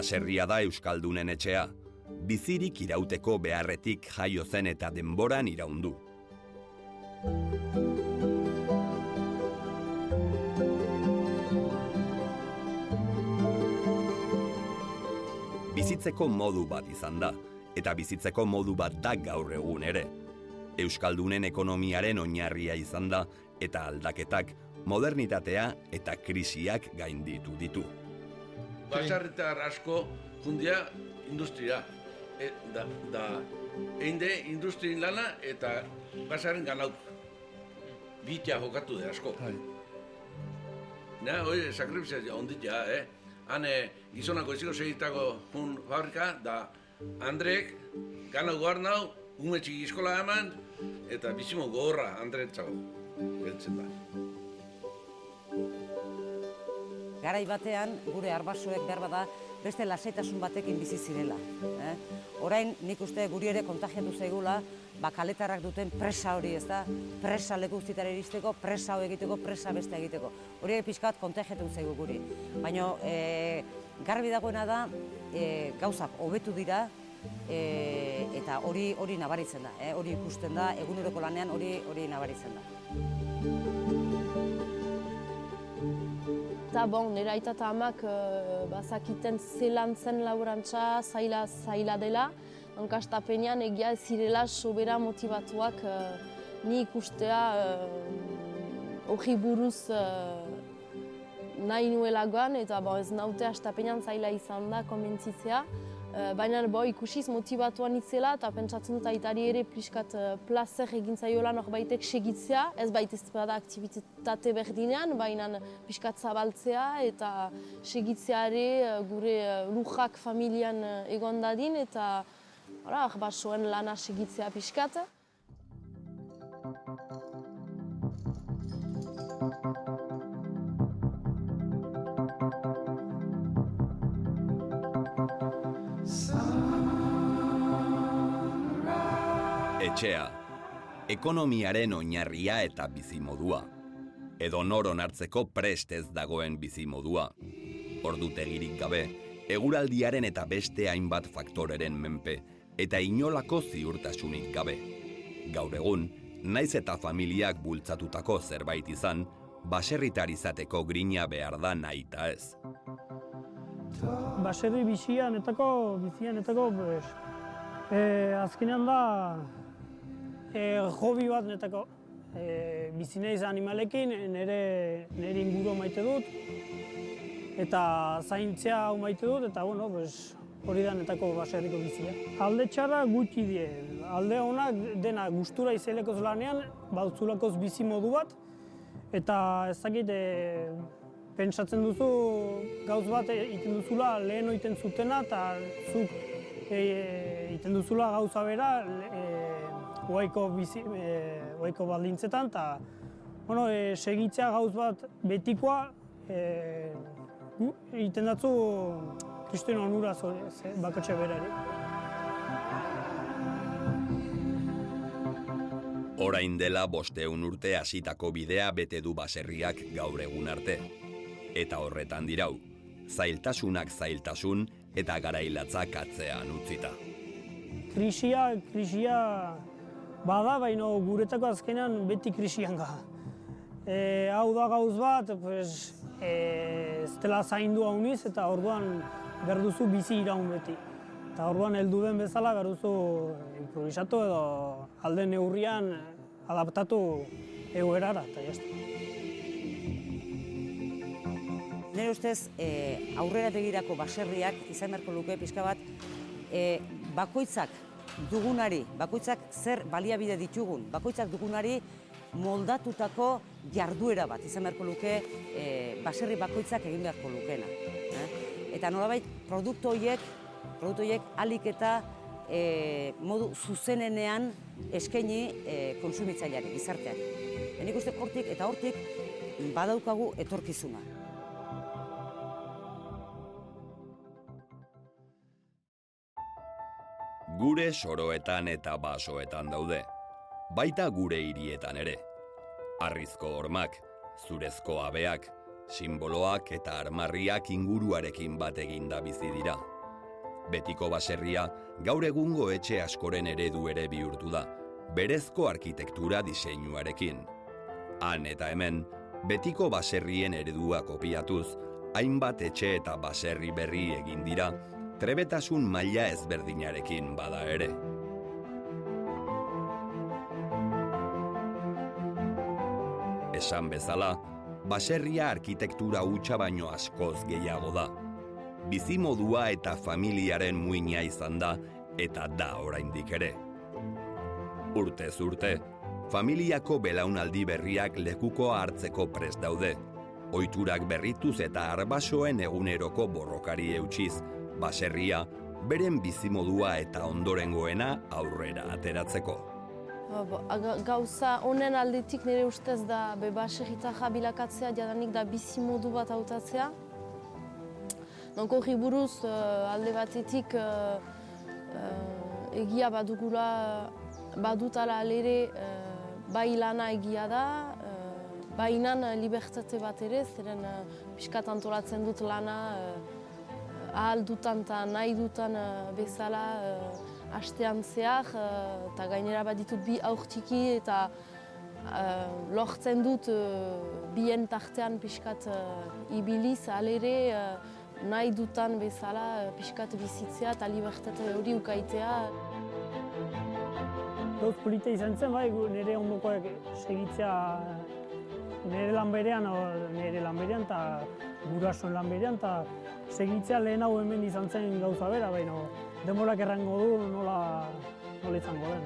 baserria da euskaldunen etxea. Bizirik irauteko beharretik jaio zen eta denboran iraundu. Bizitzeko modu bat izan da, eta bizitzeko modu bat da gaur egun ere. Euskaldunen ekonomiaren oinarria izan da, eta aldaketak, modernitatea eta krisiak gainditu ditu. Baserritar asko jundia industria. Einde industrien lana eta baserren ganau. Bitia jokatu de asko. Hori sakrifizia onditia, Hane gizonako iziko segitako jun fabrika, da Andrek ganau guarnau, umetxik iskola eman, eta bizimo gogorra Andretzago geltzen da. Garai batean, gure arbasoek behar bada beste lasaitasun batekin bizi zirela. Orain nik uste guri ere kontagiatu zaigula, kaletarrak duten presa hori, ez da? Presa leku guztietara iristeko, presa hau egiteko, presa beste egiteko. Hori pixkat kontagiatu zaigu guri. Baina garbi dagoena da, gauzak hobetu dira, eta hori nabaritzen da. Hori ikusten da, eguneroko lanean hori nabaritzen da. Eta nire aita eta amak bazakiten zelan zen laborantza zaila dela. Hankastapenean egia zirela sobera motivatuak ni ikustea hori buruz nahi nuelagoan, eta ez naute hastapenean zaila izan da konbentzitzea. Baina ikusiz motivatuan itzela eta pentsatzen dut aitari ere pixkat plazer egin zaiola norbaitek segitzea, ez baitez bada aktibitate berdinean, baina pixkat zabaltzea eta segitzea ere gure lujak familian egon dadin eta basoen lana segitzea pixkat. Etxea, ekonomiaren oinarria eta bizimodua. Edonor onartzeko prest ez dagoen bizimodua. Ordutegirik gabe, eguraldiaren eta beste hainbat faktoreren menpe, eta inolako ziurtasunik gabe. Gaur egun, naiz eta familiak bultzatutako zerbait izan, baserritar izateko grina behar da nahita ez. Baserri bizianetako, azkenean da hobi bat netako. Bizi naiz animalekin, nire inguru maite dut, eta zaintzea hau maite dut, eta hori da netako baserriko bizia. Alde txarra gutxi die. Alde honak dena gustura izelekoz lanean, bauzulakoz bizi modu bat, eta ez dakit pentsatzen duzu gauz bat egiten duzula lehen egiten zutena, eta zuk egiten duzula gauza bera oaiko baldintzetan, eta segitzea gauz bat betikoa egiten datzu kristuen onura bakotxe berari. Orain dela 500 urte hasitako bidea bete du baserriak gaur egun arte. Eta horretan dirau, zailtasunak zailtasun eta garailatzak atzean utzita. Krisia bada, baina guretako azkenean beti krisian ga. Hau da gauz bat, ez dela zaindu hauniz eta orduan berduzu bizi iraun beti. Eta orduan heldu den bezala berduzu improvisatu edo alde neurrian adaptatu egoerara, eta jazta. Nire ustez, aurrera begirako baserriak izan beharko luke pixka bat, bakoitzak dugunari, bakoitzak zer baliabide ditugun, bakoitzak dugunari moldatutako jarduera bat izan beharko luke baserri bakoitzak egin beharko lukena. Eta nolabait produktu horiek alik eta modu zuzenenean eskaini kontsumitzaileari, gizarteari. Nik uste hortik eta hortik badaukagu etorkizuna. Gure soroetan eta basoetan daude, baita gure hirietan ere. Harrizko hormak, zurezko habeak, Simboloak eta armarriak inguruarekin bat eginda bizi dira. Betiko baserria gaur egungo etxe askoren eredu ere bihurtu da, berezko arkitektura diseinuarekin. Han eta hemen, betiko baserrien eredua kopiatuz, hainbat etxe eta baserri berri egin dira, trebetasun maila ezberdinarekin bada ere. Esan bezala, baserria arkitektura hutsa baino askoz gehiago da. Bizimodua eta familiaren muina izan da, eta da oraindik ere. Urtez urte, familiako belaunaldi berriak lekukoa hartzeko prest daude. Ohiturak berrituz eta arbasoen eguneroko borrokari eutsiz, baserria beren bizimodua eta ondorengoena aurrera ateratzeko. Gauza honen aldetik nire ustez da baserritarra bilakatzea jadanik da bizimodu bat hautatzea. Horri buruz alde batetik egia badutala alere bai lana egia da, bainan libertate bat ere, zeren pixkat antolatzen dut lana ahal dutan eta nahi dutan bezala astean zehar, eta gainera bat ditut bi aurtiki eta lortzen dut bien tartean pixkat ibiliz alere nahi dutan bezala pixkat bizitzea eta libertate hori ukaitea. Gauz polita izan zen, bai, nire ondokoak segitzea nire lan berean eta gurasoen lan berean, eta segitzea lehen hau hemen izan zen gauza bera, baina demorak errango du nola izango den.